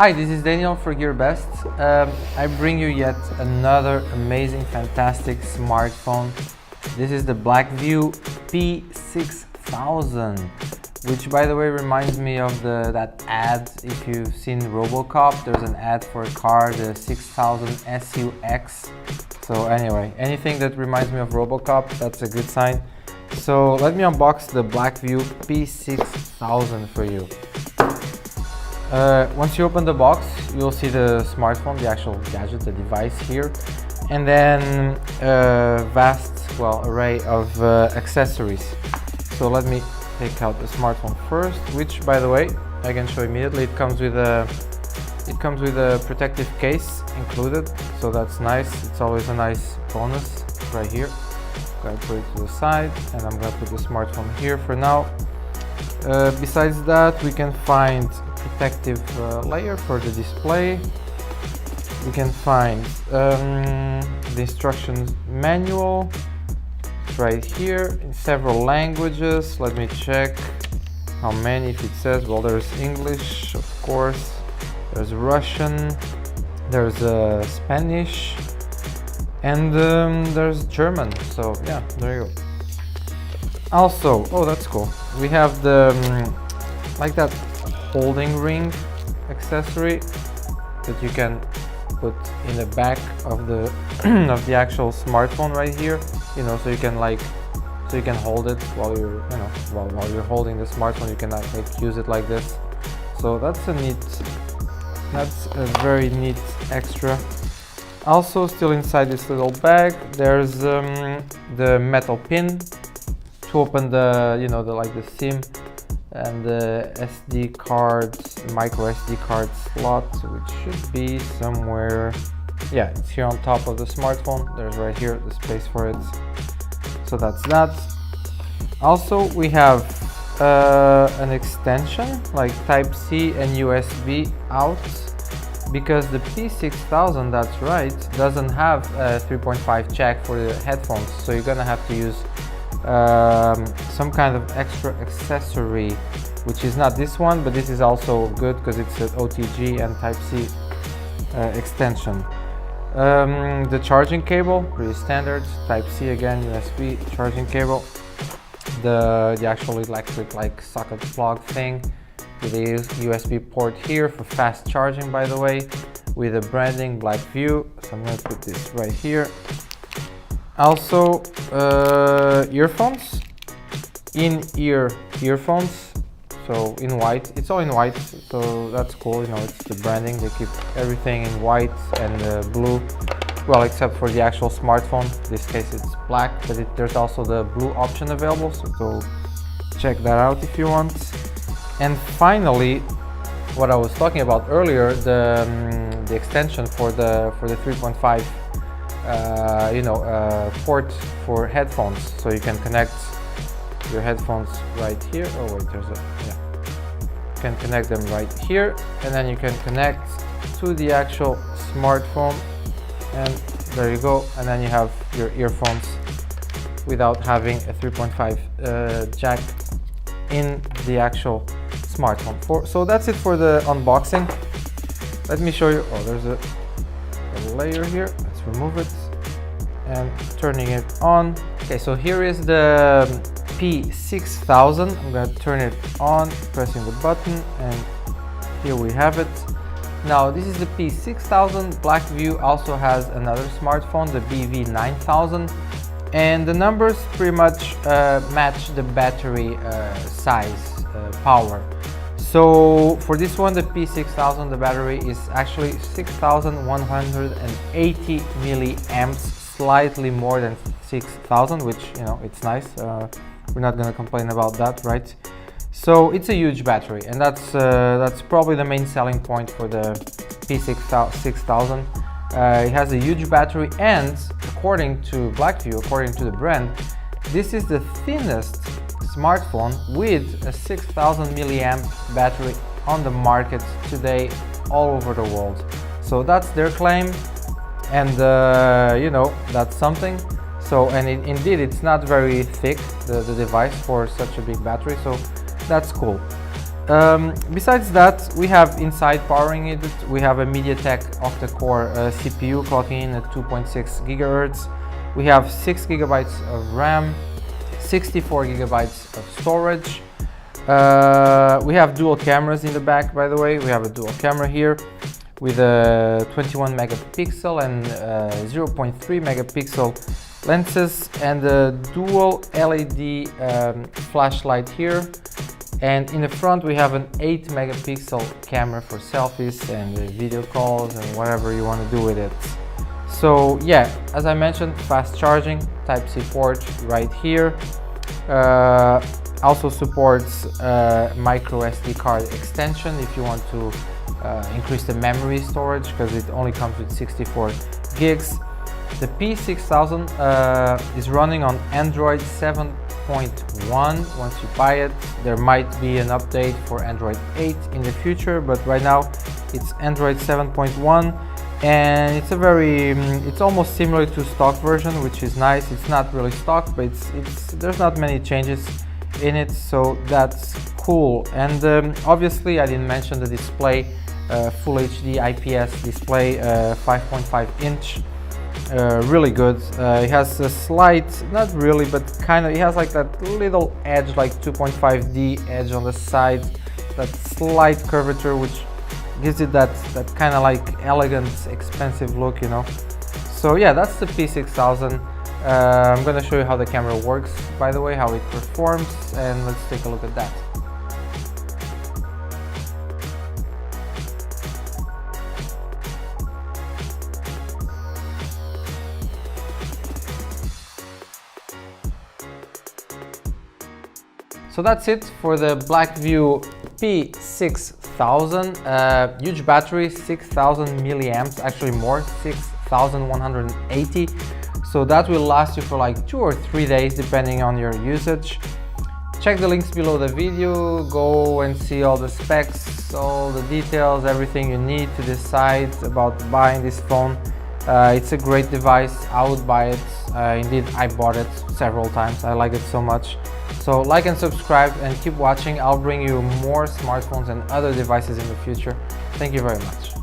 Hi, this is Daniel for GearBest. I bring you yet another amazing, fantastic smartphone. This is the Blackview P6000, which by the way reminds me of that ad. If you've seen RoboCop, there's an ad for a car, the 6000 SUX. So anyway, anything that reminds me of RoboCop, that's a good sign. So let me unbox the Blackview P6000 for you. Once you open the box, you'll see the smartphone, the actual gadget, the device here, and then a vast, array of accessories. So let me take out the smartphone first, which, by the way, I can show immediately. It comes with a protective case included, so that's nice. It's always a nice bonus right here. I'm gonna put it to the side, and I'm gonna put the smartphone here for now. Besides that, we can find protective layer for the display. We can find the instructions manual. It's right here in several languages. Let me check how many. If it says, well, there's English, of course, there's Russian, there's Spanish, and there's German. So yeah, there you go. Also, oh, that's cool, we have the like that holding ring accessory that you can put in the back of the of the actual smartphone right here, so you can hold it while you're while you're holding the smartphone. You can use it like this. So that's a very neat extra. Also, still inside this little bag, there's the metal pin to open the the SIM and the SD card, micro SD card slot, which should be somewhere. Yeah, it's here on top of the smartphone. There's right here the space for it. So that's that. Also, we have an extension like Type-C and USB out, because the P6000, that's right, doesn't have a 3.5 jack for the headphones. So you're gonna have to use some kind of extra accessory, which is not this one, but this is also good because it's an OTG and Type-C extension. The charging cable, pretty standard, Type-C again, USB charging cable. The actual electric socket plug thing with a USB port here for fast charging, by the way, with the branding Blackview. So I'm going to put this right here. Also, earphones, in-ear earphones, so in white. It's all in white, so that's cool. It's the branding. They keep everything in white and blue, well, except for the actual smartphone. In this case, it's black, but there's also the blue option available, so check that out if you want. And finally, what I was talking about earlier, the extension for the 3.5 port for headphones, so you can connect your headphones right here. Oh wait, you can connect them right here, and then you can connect to the actual smartphone, and there you go, and then you have your earphones without having a 3.5 jack in the actual smartphone. So that's it for the unboxing. Let me show you. Oh, there's a layer here. Let's remove it and turning it on. Okay, so here is the P6000. I'm going to turn it on, pressing the button, and here we have it. Now this is the P6000. Blackview also has another smartphone, the BV9000, and the numbers pretty much match the battery size, power. So for this one, the P6000, the battery is actually 6,180 milliamps, slightly more than 6,000, which it's nice. We're not gonna complain about that, right? So it's a huge battery, and that's probably the main selling point for the P6000. It has a huge battery, and according to Blackview, according to the brand, this is the thinnest smartphone with a 6,000 milliamp battery on the market today all over the world. So that's their claim, and that's something. So, and indeed it's not very thick, the device, for such a big battery, so that's cool. Besides that, we have inside powering it, we have a MediaTek octa-core CPU clocking in at 2.6 GHz. We have 6 GB of RAM, 64 GB of storage. We have dual cameras in the back, by the way. We have a dual camera here with a 21 megapixel and 0.3 megapixel lenses, and a dual LED flashlight here. And in the front we have an 8 megapixel camera for selfies and video calls and whatever you want to do with it. So yeah, as I mentioned, fast charging, Type-C port right here. Also supports micro SD card extension if you want to increase the memory storage, because it only comes with 64 gigs. The P6000 is running on Android 7.1. Once you buy it, there might be an update for Android 8 in the future, but right now it's Android 7.1, and it's a very it's almost similar to stock version, which is nice. It's not really stock, but there's not many changes in it, so that's cool. And obviously I didn't mention the display, Full HD IPS display, 5.5 inch. Really good. It has a slight, not really, but kind of, it has like that little edge, like 2.5D edge on the side, that slight curvature, which gives it that kind of like elegant, expensive look, you know. So yeah, that's the P6000. I'm gonna show you how the camera works, by the way, how it performs, and let's take a look at that. So that's it for the Blackview P6000. Huge battery, 6,000 milliamps, actually more, 6,180. So that will last you for like 2 or 3 days depending on your usage. Check the links below the video, go and see all the specs, all the details, everything you need to decide about buying this phone. It's a great device. I would buy it. Indeed, I bought it several times. I like it so much. So like and subscribe and keep watching. I'll bring you more smartphones and other devices in the future. Thank you very much.